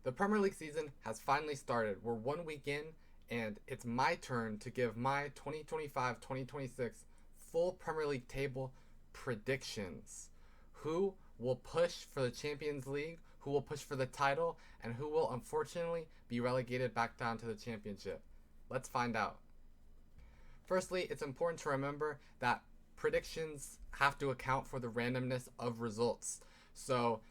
The Premier League season has finally started. We're 1 week in, and it's my turn to give my 2025-2026 full Premier League table predictions. Who will push for the Champions League, who will push for the title, and who will unfortunately be relegated back down to the Championship. Let's find out. Firstly, it's important to remember that predictions have to account for the randomness of results. So,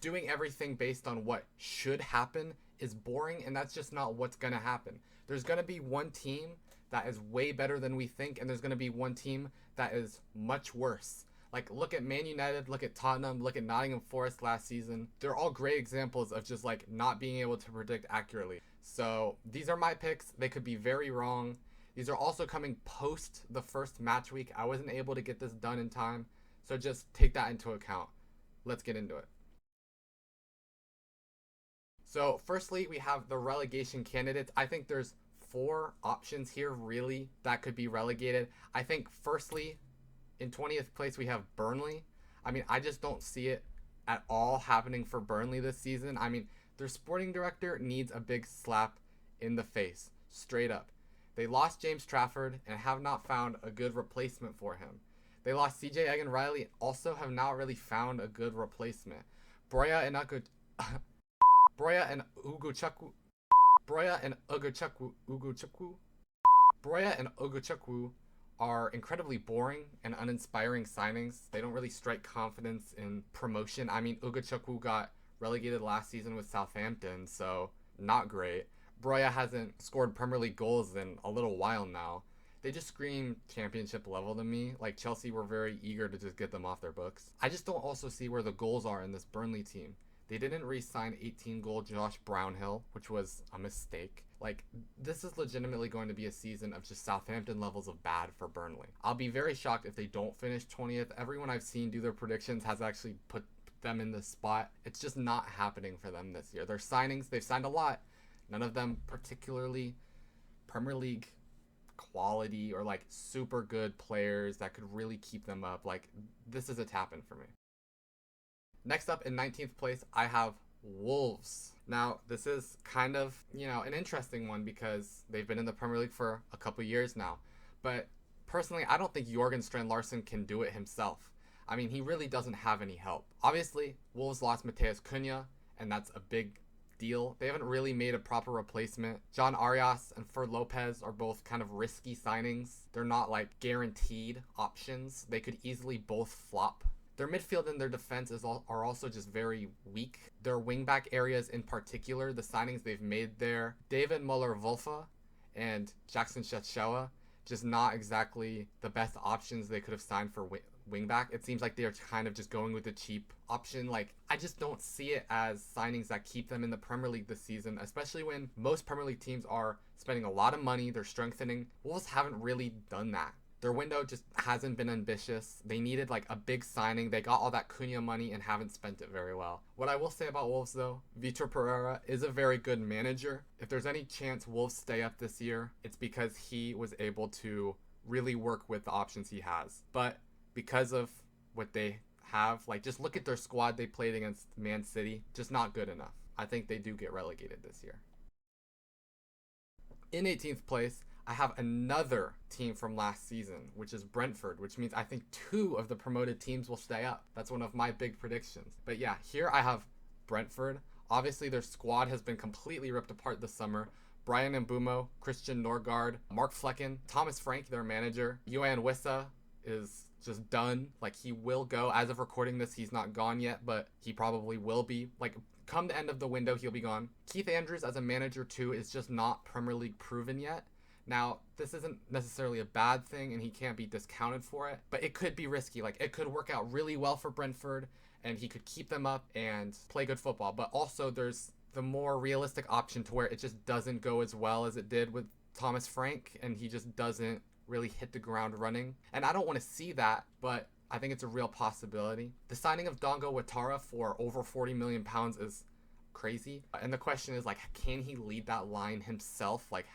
doing everything based on what should happen is boring, and that's just not what's going to happen. There's going to be one team that is way better than we think, and there's going to be one team that is much worse. Like, look at Man United, look at Tottenham, look at Nottingham Forest last season. They're all great examples of just like not being able to predict accurately. So these are my picks. They could be very wrong. These are also coming post the first match week. I wasn't able to get this done in time. So just take that into account. Let's get into it. So firstly, we have the relegation candidates. I think there's four options here really that could be relegated. I think firstly, in 20th place, we have Burnley. I mean, I just don't see it at all happening for Burnley this season. I mean, their sporting director needs a big slap in the face, straight up. They lost James Trafford and have not found a good replacement for him. They lost CJ Egan Riley and also have not really found a good replacement. Broya and Broya and Ugochukwu Broya and Ugochukwu are incredibly boring and uninspiring signings. They don't really strike confidence in promotion. I mean, Ugochukwu got relegated last season with Southampton, so not great. Broya hasn't scored Premier League goals in a little while now. They just scream championship level to me. Like, Chelsea were very eager to just get them off their books. I just don't also see where the goals are in this Burnley team. They didn't re-sign 18-goal Josh Brownhill, which was a mistake. Like, this is legitimately going to be a season of just Southampton levels of bad for Burnley. I'll be very shocked if they don't finish 20th. Everyone I've seen do their predictions has actually put them in this spot. It's just not happening for them this year. Their signings, they've signed a lot. None of them particularly Premier League quality or like super good players that could really keep them up. Like, this is a tap-in for me. Next up in 19th place, I have Wolves. Now, this is kind of, an interesting one because they've been in the Premier League for a couple years now. But personally, I don't think Jorgen Strand Larsen can do it himself. I mean, he really doesn't have any help. Obviously, Wolves lost Mateus Cunha, and that's a big deal. They haven't really made a proper replacement. John Arias and Fer Lopez are both kind of risky signings. They're not like guaranteed options. They could easily both flop. Their midfield and their defense are also just very weak. Their wingback areas in particular, the signings they've made there, David Muller-Wolfe and Jackson Shatshawa, just not exactly the best options they could have signed for wingback. It seems like they're kind of just going with the cheap option. Like, I just don't see it as signings that keep them in the Premier League this season, especially when most Premier League teams are spending a lot of money, they're strengthening. Wolves haven't really done that. Their window just hasn't been ambitious. They needed like a big signing. They got all that Cunha money and haven't spent it very well. What I will say about Wolves though, Vitor Pereira is a very good manager. If there's any chance Wolves stay up this year, it's because he was able to really work with the options he has. But because of what they have, like, just look at their squad they played against Man City, just not good enough. I think they do get relegated this year. In 18th place, I have another team from last season, which is Brentford, which means I think two of the promoted teams will stay up. That's one of my big predictions. But yeah, here I have Brentford. Obviously, their squad has been completely ripped apart this summer. Brian Mbumo, Christian Norgard, Mark Flecken, Thomas Frank, their manager. Yoann Wissa is just done. Like, he will go. As of recording this, he's not gone yet, but he probably will be. Like, come the end of the window, he'll be gone. Keith Andrews as a manager too is just not Premier League proven yet. Now, this isn't necessarily a bad thing and he can't be discounted for it, but it could be risky. Like, it could work out really well for Brentford and he could keep them up and play good football. But also there's the more realistic option to where it just doesn't go as well as it did with Thomas Frank and he just doesn't really hit the ground running. And I don't want to see that, but I think it's a real possibility. The signing of Dongo Watara for over £40 million is crazy. And the question is, like, can he lead that line himself? Like,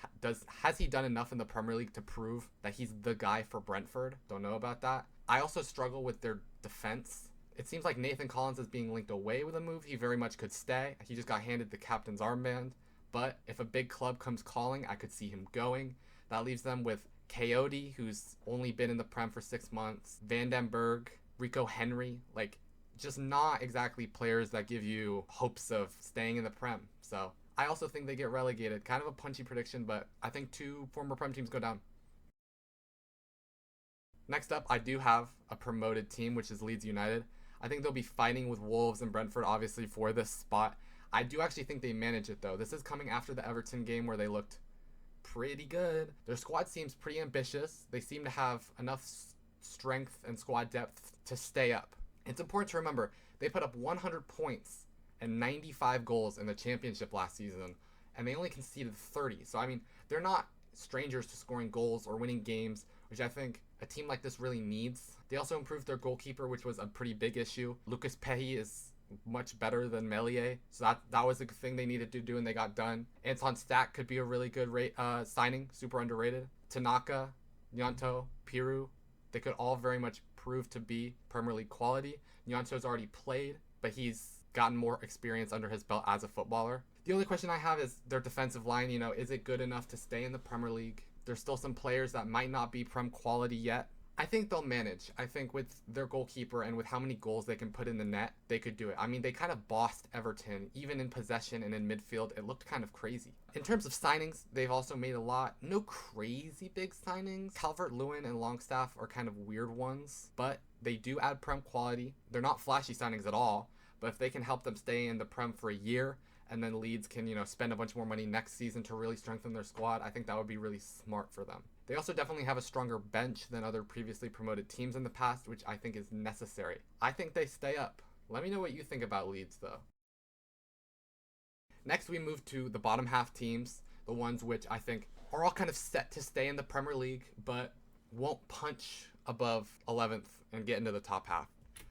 has he done enough in the Premier League to prove that he's the guy for Brentford? Don't know about that. I also struggle with their defense. It seems like Nathan Collins is being linked away with a move. He very much could stay. He just got handed the captain's armband. But if a big club comes calling, I could see him going. That leaves them with Coyote, who's only been in the Prem for 6 months, Van den Berg, Rico Henry, like just not exactly players that give you hopes of staying in the Prem. So I also think they get relegated. Kind of a punchy prediction, but I think 2 former Prem teams go down. Next up, I do have a promoted team, which is Leeds United. I think they'll be fighting with Wolves and Brentford, obviously, for this spot. I do actually think they manage it, though. This is coming after the Everton game where they looked pretty good. Their squad seems pretty ambitious. They seem to have enough strength and squad depth to stay up. It's important to remember they put up 100 points and 95 goals in the championship last season, and they only conceded 30. So, I mean, they're not strangers to scoring goals or winning games, which I think a team like this really needs. They also improved their goalkeeper, which was a pretty big issue. Lucas Pehi is much better than Melier, so that was a thing they needed to do, and they got done. Anton Stack could be a really good signing, super underrated. Tanaka, Nyanto, Piru, they could all very much prove to be Premier League quality. Nyanto's already played, but he's gotten more experience under his belt as a footballer. The only question I have is their defensive line. Is it good enough to stay in the Premier League? There's still some players that might not be Prem quality yet. I think they'll manage. I think with their goalkeeper and with how many goals they can put in the net, they could do it. I mean, they kind of bossed Everton, even in possession and in midfield. It looked kind of crazy. In terms of signings, they've also made a lot. No crazy big signings. Calvert-Lewin and Longstaff are kind of weird ones, but they do add Prem quality. They're not flashy signings at all, but if they can help them stay in the Prem for a year, and then Leeds can, spend a bunch more money next season to really strengthen their squad, I think that would be really smart for them. They also definitely have a stronger bench than other previously promoted teams in the past, which I think is necessary. I think they stay up. Let me know what you think about Leeds, though. Next, we move to the bottom half teams, the ones which I think are all kind of set to stay in the Premier League, but won't punch above 11th and get into the top half.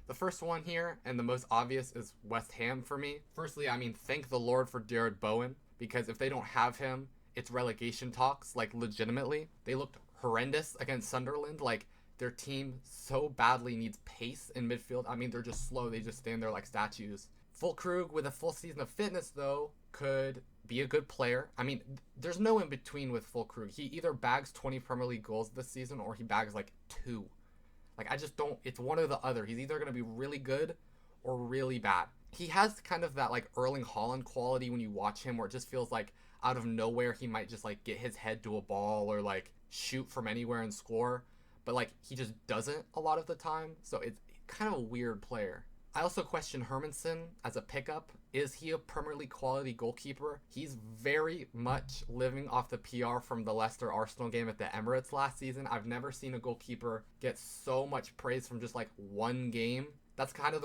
The first one here, and the most obvious, is West Ham for me. Firstly, I mean, thank the Lord for Jared Bowen, because if they don't have him, it's relegation talks, like legitimately. They looked horrendous against Sunderland. Like, their team so badly needs pace in midfield. I mean, they're just slow. They just stand there like statues. Fulkrug, with a full season of fitness, though, could be a good player. I mean, there's no in between with Fulkrug. He either bags 20 Premier League goals this season or he bags like 2. Like, I just don't, it's one or the other. He's either going to be really good or really bad. He has kind of that, like, Erling Haaland quality when you watch him, where it just feels like out of nowhere he might just, like, get his head to a ball or, like, shoot from anywhere and score. But, like, he just doesn't a lot of the time. So it's kind of a weird player. I also question Hermansen as a pickup. Is he a Premier League quality goalkeeper? He's very much living off the PR from the Leicester Arsenal game at the Emirates last season. I've never seen a goalkeeper get so much praise from just like one game. That's kind of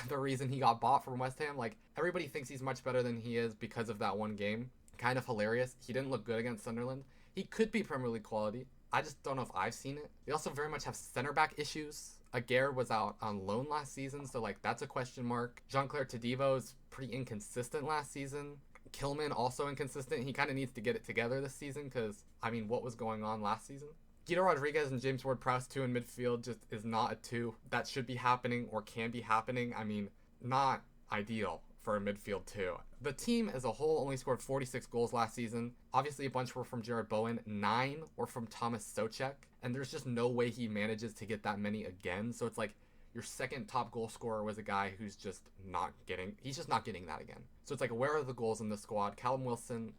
the reason he got bought from West Ham. Like, everybody thinks he's much better than he is because of that one game. Kind of hilarious. He didn't look good against Sunderland. He could be Premier League quality. I just don't know if I've seen it. They also very much have center back issues. Aguirre was out on loan last season, so like that's a question mark. Jean-Claire Todibo is pretty inconsistent last season. Kilman also inconsistent. He kind of needs to get it together this season because, I mean, what was going on last season? Guido Rodriguez and James Ward-Prowse 2 in midfield just is not a 2. That should be happening or can be happening. I mean, not ideal for a midfield 2. The team as a whole only scored 46 goals last season. Obviously, a bunch were from Jared Bowen. 9 were from Thomas Souček. And there's just no way he manages to get that many again. So it's like your second top goal scorer was a guy who's just not getting that again. So it's like, where are the goals in the squad? Callum Wilson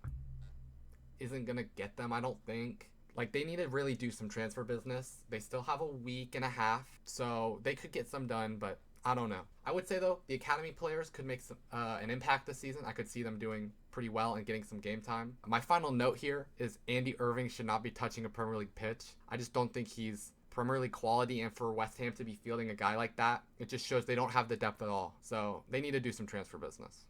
isn't going to get them, I don't think. Like, they need to really do some transfer business. They still have a week and a half, so they could get some done, but I don't know. I would say, though, the academy players could make an impact this season. I could see them doing pretty well and getting some game time. My final note here is Andy Irving should not be touching a Premier League pitch. I just don't think he's Premier League quality, and for West Ham to be fielding a guy like that, it just shows they don't have the depth at all. So they need to do some transfer business.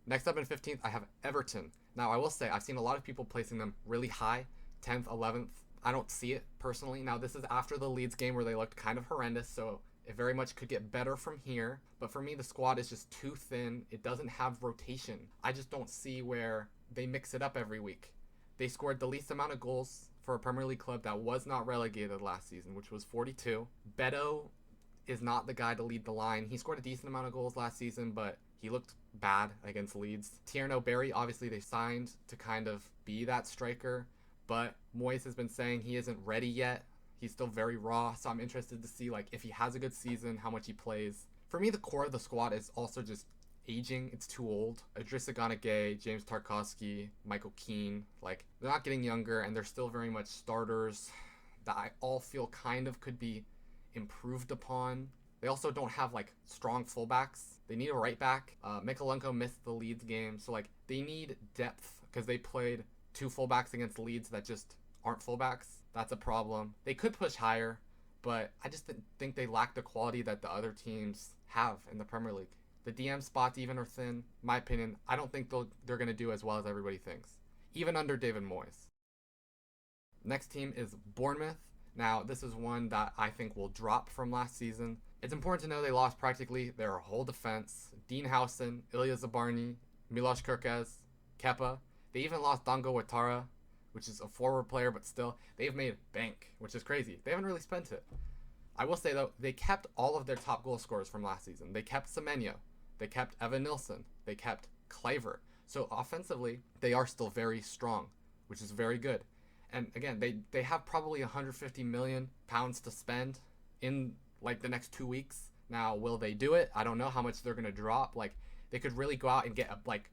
Next up in 15th, I have Everton. Now, I will say, I've seen a lot of people placing them really high, 10th, 11th. I don't see it personally. Now, this is after the Leeds game where they looked kind of horrendous, so it very much could get better from here. But for me, the squad is just too thin. It doesn't have rotation. I just don't see where they mix it up every week. They scored the least amount of goals for a Premier League club that was not relegated last season, which was 42. Beto is not the guy to lead the line. He scored a decent amount of goals last season, but he looked bad against Leeds. Tierno Barry, obviously they signed to kind of be that striker, but Moyes has been saying he isn't ready yet. He's still very raw, so I'm interested to see like if he has a good season, how much he plays. For me, the core of the squad is also just aging. It's too old. Idrissa Gana Gueye, James Tarkowski, Michael Keane, like they're not getting younger and they're still very much starters that I all feel kind of could be improved upon. They also don't have like strong fullbacks. They need a right back. Mikalenko missed the Leeds game, so like they need depth because they played two fullbacks against Leeds that just aren't fullbacks. That's a problem. They could push higher, but I just think they lack the quality that the other teams have in the Premier League. The DM spots even are thin. In my opinion, I don't think they're going to do as well as everybody thinks, even under David Moyes. Next team is Bournemouth. Now, this is one that I think will drop from last season. It's important to know they lost practically their whole defense. Dean Howson, Ilya Zabarny, Milos Kerkez, Kepa. They even lost Dango Ouattara, which is a forward player, but still, they've made bank, which is crazy. They haven't really spent it. I will say, though, they kept all of their top goal scorers from last season. They kept Semenyo. They kept Evan Nilsson. They kept Kluivert. So offensively, they are still very strong, which is very good. And again, they have probably 150 million pounds to spend in like the next 2 weeks. Now, will they do it? I don't know how much they're going to drop. Like, they could really go out and get like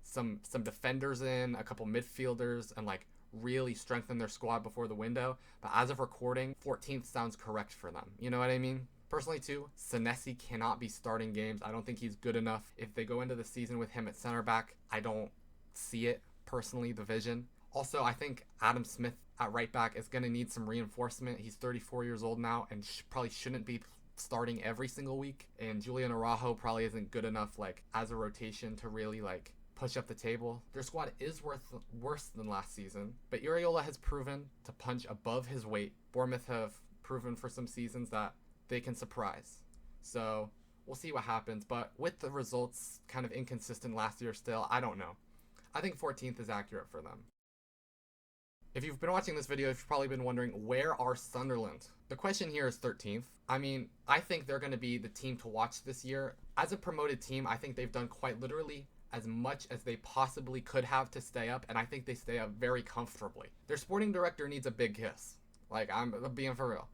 some defenders in, a couple midfielders, and like really strengthen their squad before the window. But as of recording, 14th sounds correct for them. You know what I mean? Personally, too, Senesi cannot be starting games. I don't think he's good enough. If they go into the season with him at center back, I don't see it, personally, the vision. Also, I think Adam Smith at right back is going to need some reinforcement. He's 34 years old now and probably shouldn't be starting every single week. And Julian Araujo probably isn't good enough like as a rotation to really like push up the table. Their squad is worse than last season, but Iriola has proven to punch above his weight. Bournemouth have proven for some seasons that they can surprise. So we'll see what happens. But with the results kind of inconsistent last year still, I don't know. I think 14th is accurate for them. If you've been watching this video, you've probably been wondering, where are Sunderland? The question here is 13th. I mean, I think they're going to be the team to watch this year. As a promoted team, I think they've done quite literally as much as they possibly could have to stay up, and I think they stay up very comfortably. Their sporting director needs a big kiss. Like, I'm being for real.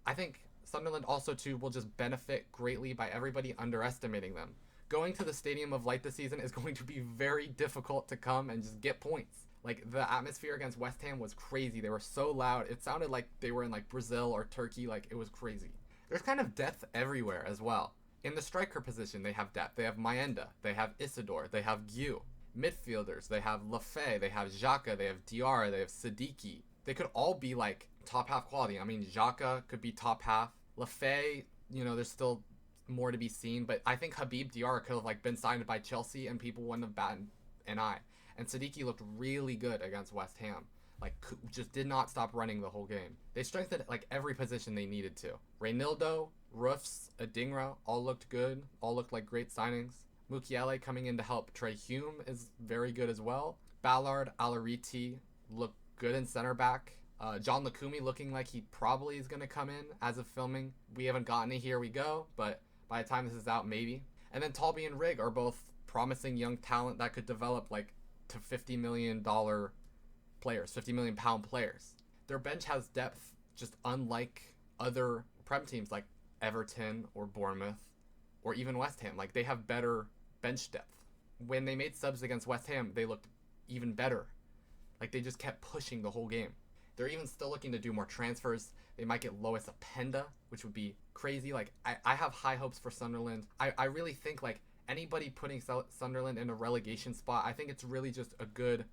I think Sunderland also, too, will just benefit greatly by everybody underestimating them. Going to the Stadium of Light this season is going to be very difficult to come and just get points. Like, the atmosphere against West Ham was crazy. They were so loud. It sounded like they were in, like, Brazil or Turkey. Like, it was crazy. There's kind of depth everywhere as well. In the striker position, they have depth. They have Maenda. They have Isidore. They have Guiu. Midfielders, they have Lafay. They have Xhaka. They have Diarra. They have Siddiqui. They could all be, like, top half quality. I mean, Xhaka could be top half. Lafay, you know, there's still more to be seen. But I think Habib Diarra could have, like, been signed by Chelsea and people wouldn't have batted an eye. And Siddiqui looked really good against West Ham. Like, just did not stop running the whole game. They strengthened, like, every position they needed to. Reynildo, Roofs, Adingra all looked good. All looked like great signings. Mukiele coming in to help Trey Hume is very good as well. Ballard, Alariti look good in center back. John Lukumi looking like he probably is going to come in as of filming. We haven't gotten it, here we go, but by the time this is out, maybe. And then Talby and Rigg are both promising young talent that could develop, like, to $50 million players, £50 million players. Their bench has depth, just unlike other Prem teams like Everton or Bournemouth or even West Ham. Like, they have better bench depth. When they made subs against West Ham, they looked even better. Like, they just kept pushing the whole game. They're even still looking to do more transfers. They might get Lois Apenda, which would be crazy. Like, I have high hopes for Sunderland. I really think, like, anybody putting Sunderland in a relegation spot, I think it's really just a good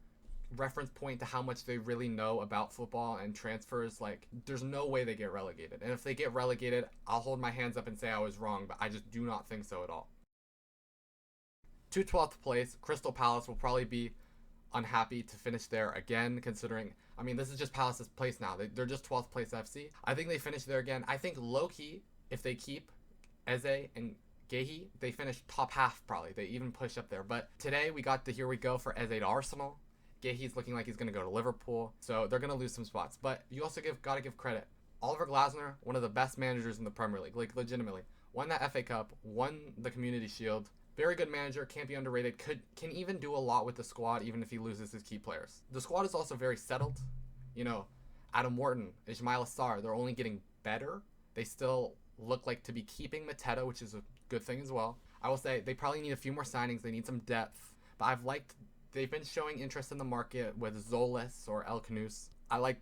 reference point to how much they really know about football and transfers. Like, there's no way they get relegated. And if they get relegated, I'll hold my hands up and say I was wrong, but I just do not think so at all. To 12th place, Crystal Palace will probably be unhappy to finish there again, considering, I mean, this is just Palace's place now. They're just 12th place FC. I think they finish there again. I think low-key, if they keep Eze and Guehi, they finish top half probably. They even push up there. But today we got the here we go for Eze to Arsenal. Guehi's looking like he's going to go to Liverpool. So they're going to lose some spots. But you also got to give credit. Oliver Glasner, one of the best managers in the Premier League, like legitimately. Won that FA Cup, won the Community Shield. Very good manager, can't be underrated. Can even do a lot with the squad, even if he loses his key players. The squad is also very settled. You know, Adam Wharton, Ismail Assar, they're only getting better. They still look like to be keeping Mateta, which is a good thing as well. I will say they probably need a few more signings. They need some depth. But they've been showing interest in the market with Zolis or El Canus. I like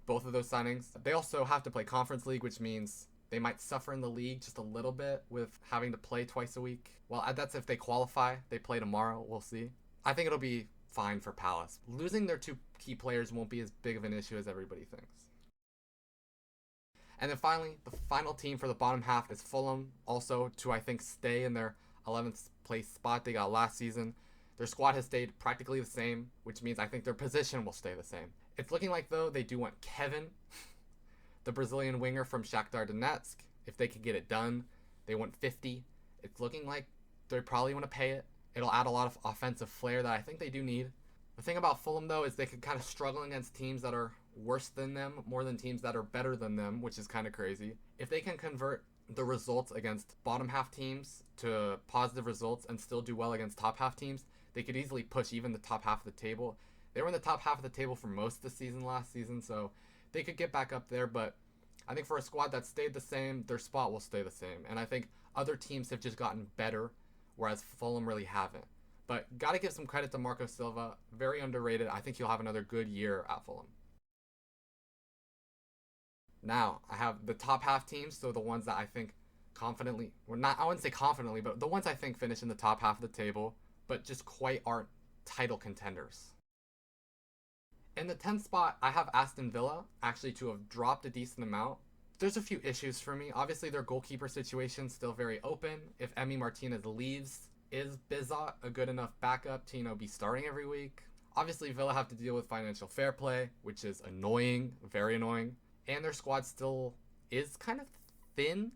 both of those signings. They also have to play Conference League, which means they might suffer in the league just a little bit with having to play twice a week. Well, that's if they qualify. They play tomorrow. We'll see. I think it'll be fine for Palace. Losing their two key players won't be as big of an issue as everybody thinks. And then finally, the final team for the bottom half is Fulham, also to, I think, stay in their 11th place spot they got last season. Their squad has stayed practically the same, which means I think their position will stay the same. It's looking like, though, they do want Kevin, the Brazilian winger from Shakhtar Donetsk. If they could get it done, they want 50. It's looking like they probably want to pay it. It'll add a lot of offensive flair that I think they do need. The thing about Fulham, though, is they could kind of struggle against teams that are worse than them more than teams that are better than them, which is kind of crazy. If they can convert the results against bottom half teams to positive results and still do well against top half teams, they could easily push even the top half of the table. They were in the top half of the table for most of the season last season, so they could get back up there, but I think for a squad that stayed the same, their spot will stay the same. And I think other teams have just gotten better, whereas Fulham really haven't. But got to give some credit to Marco Silva. Very underrated. I think he'll have another good year at Fulham. Now, I have the top half teams, so the ones that I think confidently, well, not, I wouldn't say confidently, but the ones I think finish in the top half of the table, but just quite aren't title contenders. In the 10th spot, I have Aston Villa, actually to have dropped a decent amount. There's a few issues for me. Obviously, their goalkeeper situation still very open. If Emi Martinez leaves, is Bizot a good enough backup to, be starting every week? Obviously, Villa have to deal with financial fair play, which is annoying, very annoying. And their squad still is kind of thin,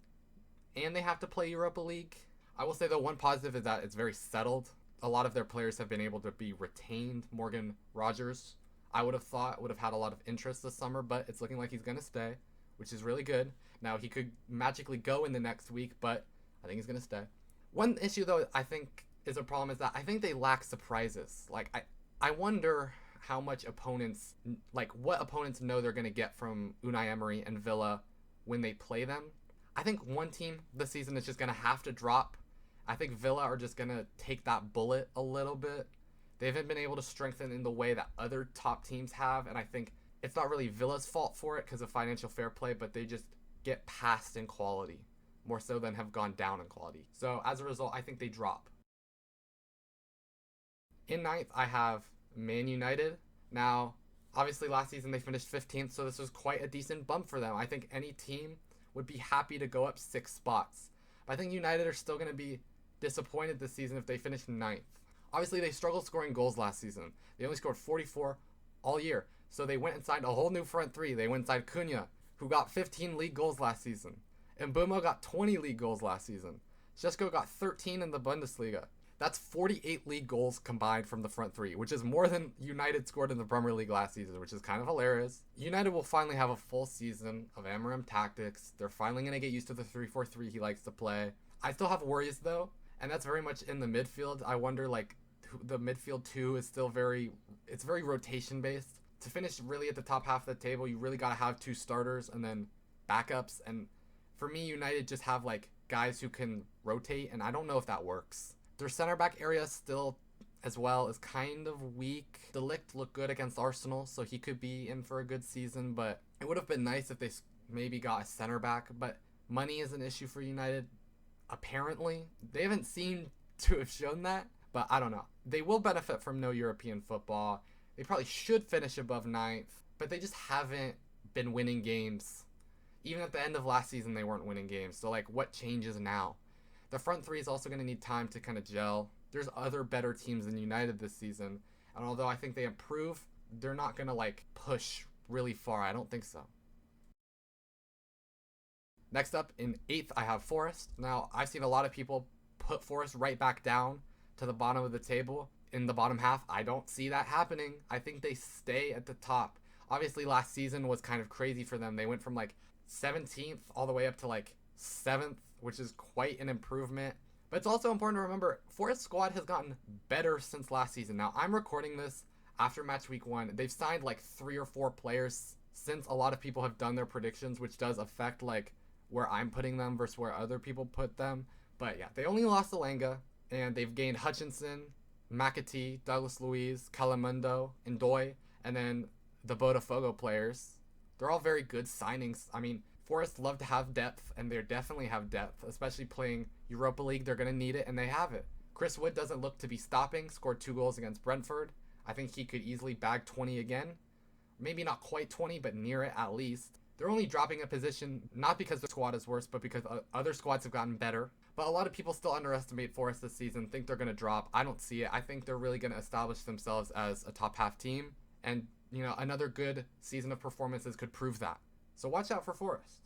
and they have to play Europa League. I will say, though, one positive is that it's very settled. A lot of their players have been able to be retained. Morgan Rogers, I would have thought, would have had a lot of interest this summer, but it's looking like he's going to stay, which is really good. Now, he could magically go in the next week, but I think he's going to stay. One issue, though, I think is a problem is that I think they lack surprises. I wonder how much opponents, what opponents know they're going to get from Unai Emery and Villa when they play them. I think one team this season is just going to have to drop. I think Villa are just going to take that bullet a little bit. They haven't been able to strengthen in the way that other top teams have, and I think it's not really Villa's fault for it because of financial fair play, but they just get passed in quality, more so than have gone down in quality. So as a result, I think they drop. In ninth, I have Man United. Now, obviously last season they finished 15th, so this was quite a decent bump for them. I think any team would be happy to go up 6 spots. But I think United are still going to be disappointed this season if they finish 9th. Obviously, they struggled scoring goals last season. They only scored 44 all year. So they went and signed a whole new front three. They went and signed Cunha, who got 15 league goals last season. And Mbeumo got 20 league goals last season. Šeško got 13 in the Bundesliga. That's 48 league goals combined from the front three, which is more than United scored in the Premier League last season, which is kind of hilarious. United will finally have a full season of Amorim tactics. They're finally going to get used to the 3-4-3 he likes to play. I still have worries, though, and that's very much in the midfield. I wonder, the midfield, too, is still very rotation-based. To finish really at the top half of the table, you really got to have 2 starters and then backups. And for me, United just have, guys who can rotate, and I don't know if that works. Their center back area still, as well, is kind of weak. De Ligt looked good against Arsenal, so he could be in for a good season, but it would have been nice if they maybe got a center back. But money is an issue for United, apparently. They haven't seemed to have shown that, but I don't know. They will benefit from no European football. They probably should finish above 9th, but they just haven't been winning games. Even at the end of last season, they weren't winning games. So, what changes now? The front three is also going to need time to kind of gel. There's other better teams than United this season. And although I think they improve, they're not going to, push really far. I don't think so. Next up, in 8th, I have Forest. Now, I've seen a lot of people put Forest right back down to the bottom of the table. In the bottom half, I don't see that happening. I think they stay at the top. Obviously, last season was kind of crazy for them. They went from, 17th all the way up to like 7th, which is quite an improvement. But it's also important to remember Forest's squad has gotten better since last season. Now, I'm recording this after match week 1. They've signed like 3 or 4 players since a lot of people have done their predictions, which does affect like where I'm putting them versus where other people put them. But yeah, they only lost Alanga, and they've gained Hutchinson, McAtee, Douglas Luiz, Calamundo, Ndoye, and then the Botafogo players. They're all very good signings. I mean, Forest love to have depth, and they definitely have depth, especially playing Europa League. They're going to need it, and they have it. Chris Wood doesn't look to be stopping, scored 2 goals against Brentford. I think he could easily bag 20 again. Maybe not quite 20, but near it at least. They're only dropping a position, not because the squad is worse, but because other squads have gotten better. But a lot of people still underestimate Forest this season, think they're going to drop. I don't see it. I think they're really going to establish themselves as a top half team. And, you know, another good season of performances could prove that. So watch out for Forest.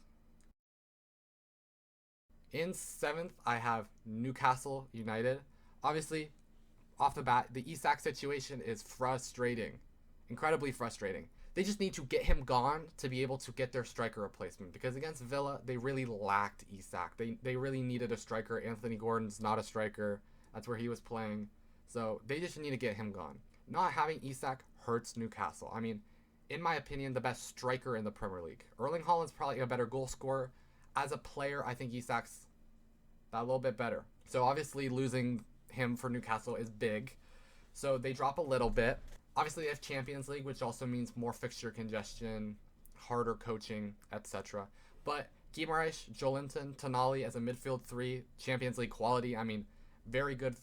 In 7th, I have Newcastle United. Obviously, off the bat, the Isak situation is frustrating. Incredibly frustrating. They just need to get him gone to be able to get their striker replacement. Because against Villa, they really lacked Isak. They really needed a striker. Anthony Gordon's not a striker. That's where he was playing. So they just need to get him gone. Not having Isak hurts Newcastle. I mean, in my opinion, the best striker in the Premier League. Erling Haaland's probably a better goal scorer. As a player, I think Isak's that little bit better. So obviously losing him for Newcastle is big. So they drop a little bit. Obviously they have Champions League, which also means more fixture congestion, harder coaching, etc. But Guimaraes, Joelinton, Tonali as a midfield 3, Champions League quality. I mean, very good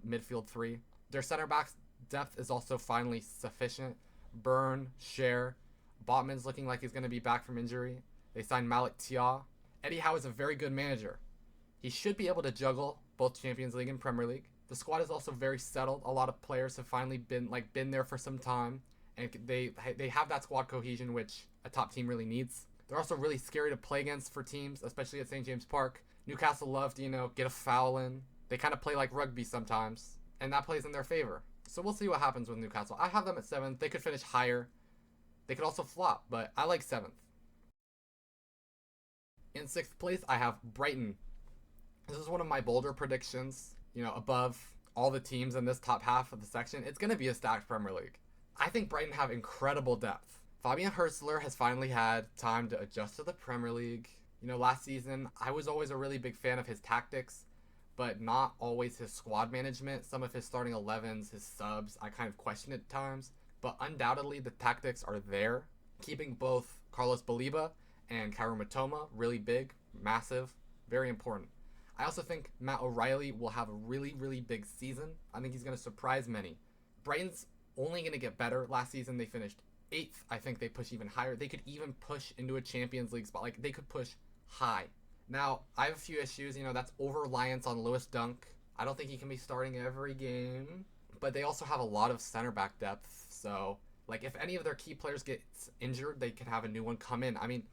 midfield 3. Their center backs depth is also finally sufficient. Byrne, Cher, Botman's looking like he's going to be back from injury. They signed Malik Tia. Eddie Howe is a very good manager. He should be able to juggle both Champions League and Premier League. The squad is also very settled. A lot of players have finally been there for some time, and they have that squad cohesion which a top team really needs. They're also really scary to play against for teams, especially at St. James Park. Newcastle love to, get a foul in. They kind of play like rugby sometimes, and that plays in their favor. So we'll see what happens with Newcastle. I have them at 7th. They could finish higher. They could also flop, but I like 7th. In 6th place, I have Brighton. This is one of my bolder predictions, above all the teams in this top half of the section. It's going to be a stacked Premier League. I think Brighton have incredible depth. Fabian Hurstler has finally had time to adjust to the Premier League. Last season, I was always a really big fan of his tactics, but not always his squad management. Some of his starting 11s, his subs, I kind of question at times. But undoubtedly, the tactics are there. Keeping both Carlos Baliba and Kaoru Mitoma really big, massive, very important. I also think Matt O'Reilly will have a really, really big season. I think he's going to surprise many. Brighton's only going to get better. Last season, they finished 8th. I think they push even higher. They could even push into a Champions League spot. They could push high. Now, I have a few issues. That's over-reliance on Lewis Dunk. I don't think he can be starting every game. But they also have a lot of center back depth. So, if any of their key players gets injured, they can have a new one come in. I mean,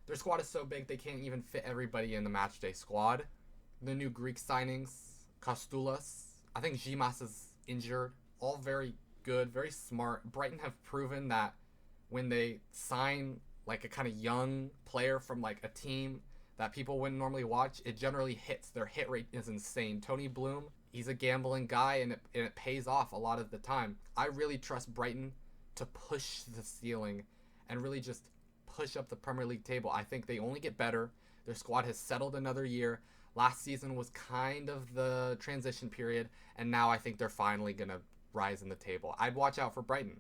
their squad is so big, they can't even fit everybody in the matchday squad. The new Greek signings, Kostoulas. I think Gimas is injured. All very good, very smart. Brighton have proven that when they sign a kind of young player from a team that people wouldn't normally watch, it generally hits. Their hit rate is insane. Tony Bloom, he's a gambling guy, and it pays off a lot of the time. I really trust Brighton to push the ceiling and really just push up the Premier League table. I think they only get better. Their squad has settled another year. Last season was kind of the transition period, and now I think they're finally going to rise in the table. I'd watch out for Brighton.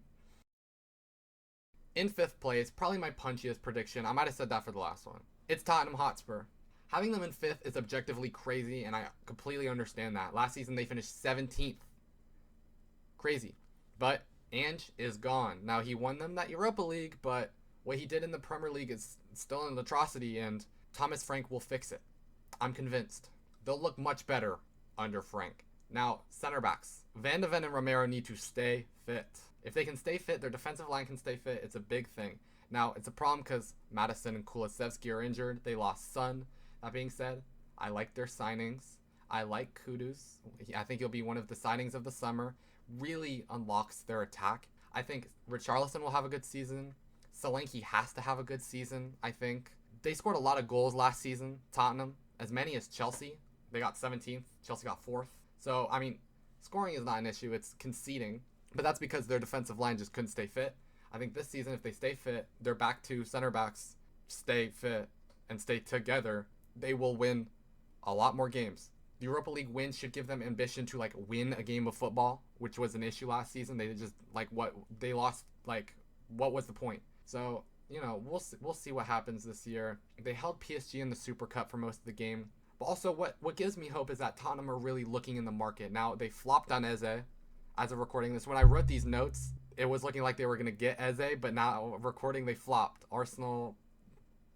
In 5th place, probably my punchiest prediction. I might have said that for the last one. It's Tottenham Hotspur. Having them in 5th is objectively crazy, and I completely understand that. Last season, they finished 17th. Crazy. But Ange is gone. Now, he won them that Europa League, but what he did in the Premier League is still an atrocity, and Thomas Frank will fix it. I'm convinced. They'll look much better under Frank. Now, center backs. Van de Ven and Romero need to stay fit. If they can stay fit, their defensive line can stay fit. It's a big thing. Now, it's a problem because Madison and Kulusevski are injured. They lost Son. That being said, I like their signings. I like Kudus. I think he'll be one of the signings of the summer. Really unlocks their attack. I think Richarlison will have a good season. Solanke has to have a good season, I think. They scored a lot of goals last season, Tottenham, as many as Chelsea. They got 17th, Chelsea got 4th. So, I mean, scoring is not an issue, it's conceding. But that's because their defensive line just couldn't stay fit. I think this season, if they stay fit, their back two center backs stay fit and stay together, they will win a lot more games. The Europa League win should give them ambition to like win a game of football, which was an issue last season. They just like what they lost. Like, what was the point? So we'll see what happens this year. They held PSG in the Super Cup for most of the game. But also, what gives me hope is that Tottenham are really looking in the market. Now, they flopped on Eze as of recording this. When I wrote these notes, it was looking like they were going to get Eze, but now recording, they flopped. Arsenal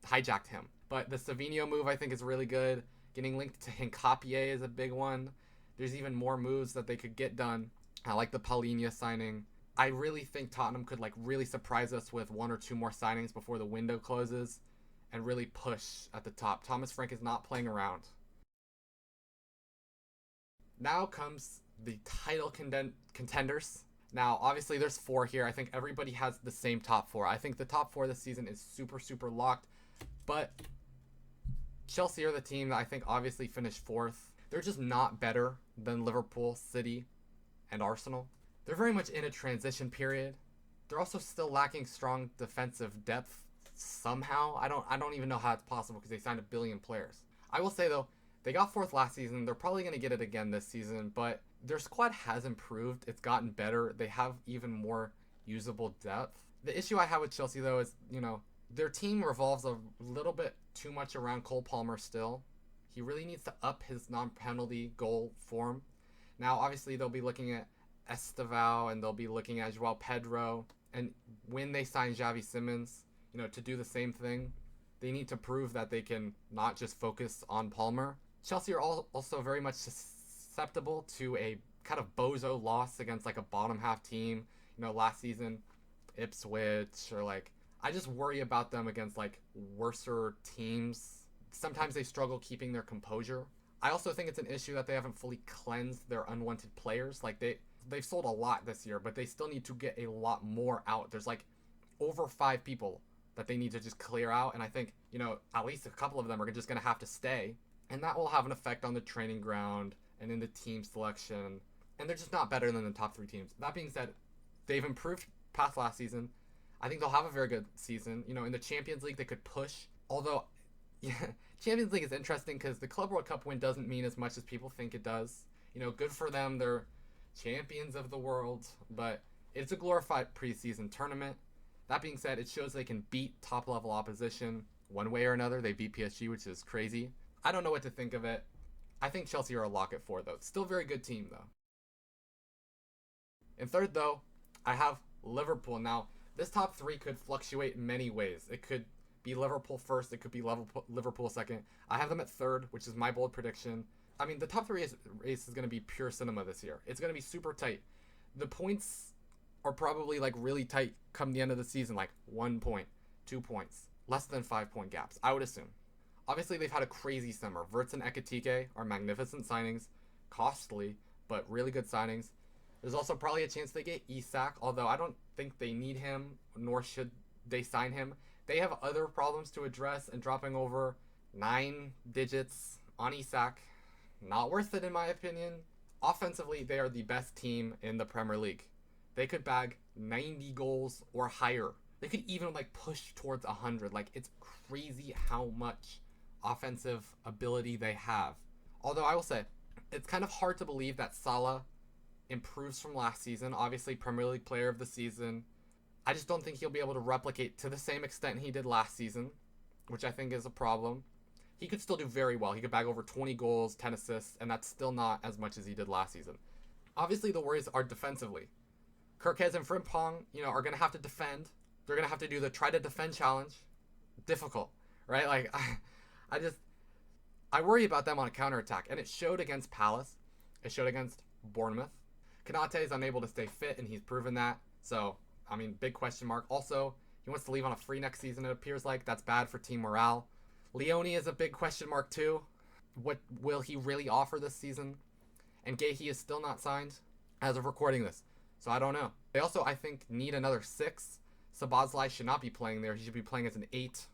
hijacked him. But the Savinho move, I think, is really good. Getting linked to Hincapié is a big one. There's even more moves that they could get done. I like the Palhinha signing. I really think Tottenham could like really surprise us with one or two more signings before the window closes and really push at the top. Thomas Frank is not playing around. Now comes the title contenders. Now, obviously, there's 4 here. I think everybody has the same top 4. I think the top 4 this season is super, super locked. But Chelsea are the team that I think obviously finished 4th. They're just not better than Liverpool, City, and Arsenal. They're very much in a transition period. They're also still lacking strong defensive depth somehow. I don't even know how it's possible because they signed 1 billion players. I will say though, they got 4th last season. They're probably going to get it again this season, but their squad has improved. It's gotten better. They have even more usable depth. The issue I have with Chelsea though is, their team revolves a little bit too much around Cole Palmer still. He really needs to up his non-penalty goal form. Now, obviously, they'll be looking at Estevao and they'll be looking at Joao Pedro. And when they sign Xavi Simons, to do the same thing, they need to prove that they can not just focus on Palmer. Chelsea are also very much susceptible to a kind of bozo loss against like a bottom half team. Last season, Ipswich, or like, I just worry about them against like worser teams. Sometimes they struggle keeping their composure. I also think it's an issue that they haven't fully cleansed their unwanted players. Like they've sold a lot this year, but they still need to get a lot more out. There's like over 5 people that they need to just clear out, and I think, at least a couple of them are just going to have to stay, and that will have an effect on the training ground and in the team selection, and they're just not better than the top 3 teams. That being said, they've improved past last season. I think they'll have a very good season. In the Champions League, they could push. Although, Champions League is interesting because the Club World Cup win doesn't mean as much as people think it does. Good for them. They're champions of the world. But it's a glorified preseason tournament. That being said, it shows they can beat top-level opposition one way or another. They beat PSG, which is crazy. I don't know what to think of it. I think Chelsea are a lock at 4, though. It's still a very good team, though. In third, though, I have Liverpool. Now, this top 3 could fluctuate in many ways. It could be Liverpool first. It could be Liverpool second. I have them at 3rd, which is my bold prediction. I mean, the top 3 race is going to be pure cinema this year. It's going to be super tight. The points are probably like really tight come the end of the season, like 1 point, 2 points, less than 5-point gaps, I would assume. Obviously, they've had a crazy summer. Wirtz and Ekitike are magnificent signings, costly, but really good signings. There's also probably a chance they get Isak, although I don't think they need him, nor should they sign him. They have other problems to address, and dropping over 9 digits on Isak, not worth it in my opinion. Offensively, they are the best team in the Premier League. They could bag 90 goals or higher. They could even like push towards 100. Like, it's crazy how much offensive ability they have. Although I will say, it's kind of hard to believe that Salah improves from last season. Obviously, Premier League player of the season. I just don't think he'll be able to replicate to the same extent he did last season, which I think is a problem. He could still do very well. He could bag over 20 goals, 10 assists, and that's still not as much as he did last season. Obviously, the worries are defensively. Kirkez and Frimpong, are going to have to defend. They're going to have to do the try to defend challenge. Difficult, right? Like, I worry about them on a counterattack, and it showed against Palace. It showed against Bournemouth. Konate is unable to stay fit, and he's proven that. So, I mean, big question mark. Also, he wants to leave on a free next season, it appears like. That's bad for team morale. Leone is a big question mark, too. What will he really offer this season? And Gahey is still not signed as of recording this. So, I don't know. They also, I think, need another 6. Sabazlai should not be playing there. He should be playing as an 8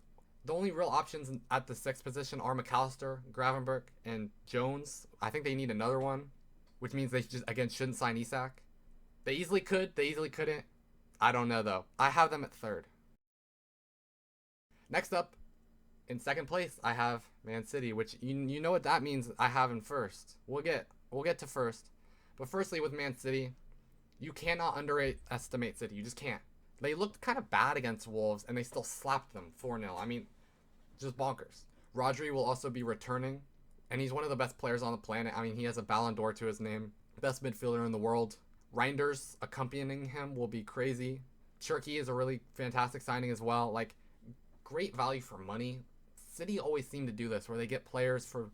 The only real options at the sixth position are McAllister, Gravenberch, and Jones. I think they need another one, which means they just again shouldn't sign Isak. They easily could. They easily couldn't. I don't know though. I have them at third. Next up, in second place, I have Man City, which you know what that means. I have in first. We'll get to first, but firstly with Man City, you cannot underestimate City. You just can't. They looked kind of bad against Wolves, and they still slapped them 4-0. I mean, just bonkers. Rodri will also be returning, and he's one of the best players on the planet. I mean, he has a Ballon d'Or to his name. Best midfielder in the world. Reinders accompanying him will be crazy. Turkey is a really fantastic signing as well. Like, great value for money. City always seem to do this, where they get players for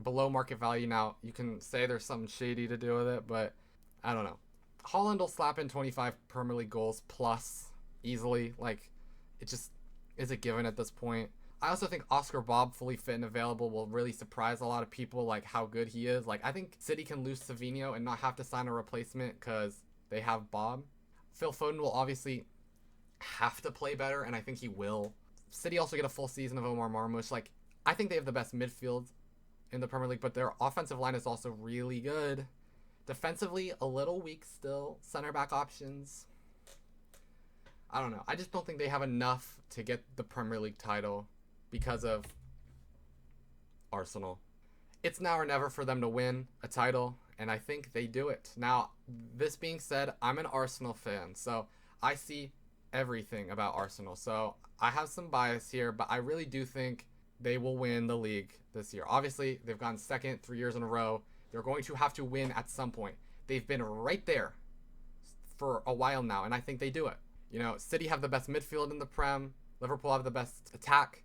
below market value. Now, you can say there's something shady to do with it, but I don't know. Holland will slap in 25 Premier League goals plus easily. Like, it just is a given at this point. I also think Oscar Bob, fully fit and available, will really surprise a lot of people, like how good he is. Like, I think City can lose Savinho and not have to sign a replacement because they have Bob. Phil Foden will obviously have to play better, and I think he will. City also get a full season of Omar Marmoush. Like, I think they have the best midfield in the Premier League, but their offensive line is also really good. Defensively, a little weak still. Center back options, I don't know. I just don't think they have enough to get the Premier League title because of Arsenal. It's now or never for them to win a title, and I think they do it. Now, this being said, I'm an Arsenal fan, so I see everything about Arsenal. So I have some bias here, but I really do think they will win the league this year. Obviously, they've gone second 3 years in a row. They're going to have to win at some point. They've been right there for a while now, and I think they do it. You know, City have the best midfield in the Prem. Liverpool have the best attack.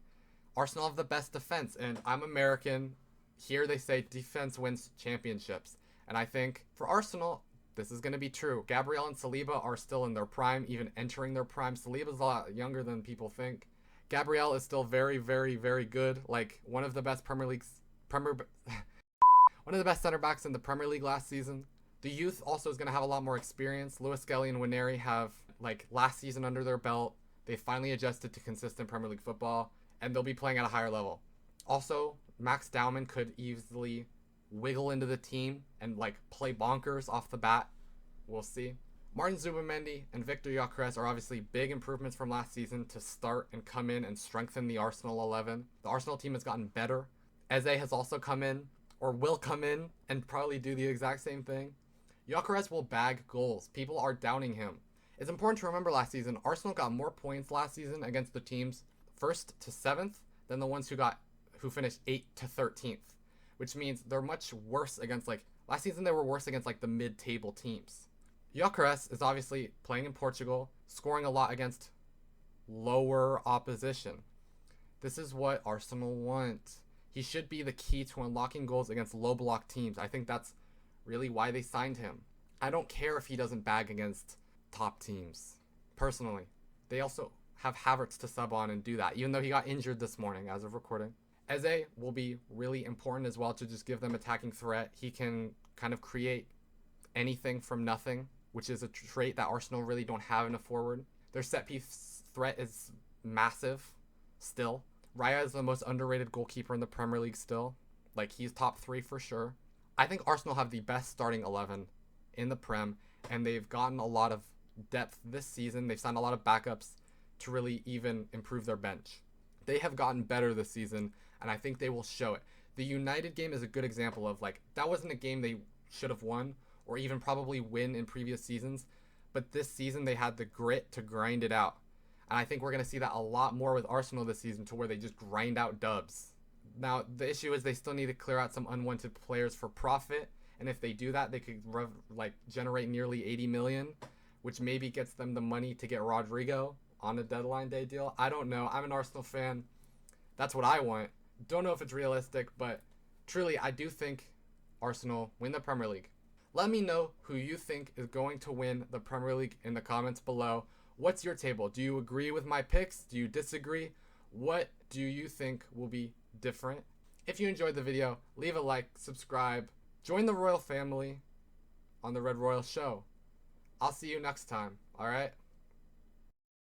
Arsenal have the best defense. And I'm American. Here they say defense wins championships. And I think for Arsenal, this is going to be true. Gabriel and Saliba are still in their prime, even entering their prime. Saliba's a lot younger than people think. Gabriel is still very, very, very good. Like, one of the best one of the best center backs in the Premier League last season. The youth also is going to have a lot more experience. Lewis Skelly and Waneri have, like, last season under their belt. They finally adjusted to consistent Premier League football, and they'll be playing at a higher level. Also, Max Dowman could easily wiggle into the team and, like, play bonkers off the bat. We'll see. Martin Zubimendi and Victor Gyökeres are obviously big improvements from last season to start and come in and strengthen the Arsenal 11. The Arsenal team has gotten better. Eze has also come in, or will come in, and probably do the exact same thing. Gyökeres will bag goals. People are doubting him. It's important to remember last season, Arsenal got more points last season against the teams 1st to 7th than the ones who finished 8th to 13th, which means they're much worse against, like, last season they were worse against, like, the mid-table teams. Gyökeres is obviously playing in Portugal, scoring a lot against lower opposition. This is what Arsenal want. He should be the key to unlocking goals against low block teams. I think that's really why they signed him. I don't care if he doesn't bag against top teams, personally. They also have Havertz to sub on and do that, even though he got injured this morning as of recording. Eze will be really important as well to just give them attacking threat. He can kind of create anything from nothing, which is a trait that Arsenal really don't have in a forward. Their set piece threat is massive still. Raya is the most underrated goalkeeper in the Premier League still. Like, he's top 3 for sure. I think Arsenal have the best starting 11 in the Prem, and they've gotten a lot of depth this season. They've signed a lot of backups to really even improve their bench. They have gotten better this season, and I think they will show it. The United game is a good example of, like, that wasn't a game they should have won or even probably win in previous seasons, but this season they had the grit to grind it out. And I think we're going to see that a lot more with Arsenal this season, to where they just grind out dubs. Now, the issue is they still need to clear out some unwanted players for profit, and if they do that, they could generate nearly 80 million, which maybe gets them the money to get Rodrigo on a deadline day deal. I don't know. I'm an Arsenal fan. That's what I want. Don't know if it's realistic, but truly, I do think Arsenal win the Premier League. Let me know who you think is going to win the Premier League in the comments below. What's your table? Do you agree with my picks? Do you disagree? What do you think will be different? If you enjoyed the video, leave a like, subscribe, join the Royal family on the Red Royal Show. I'll see you next time, alright?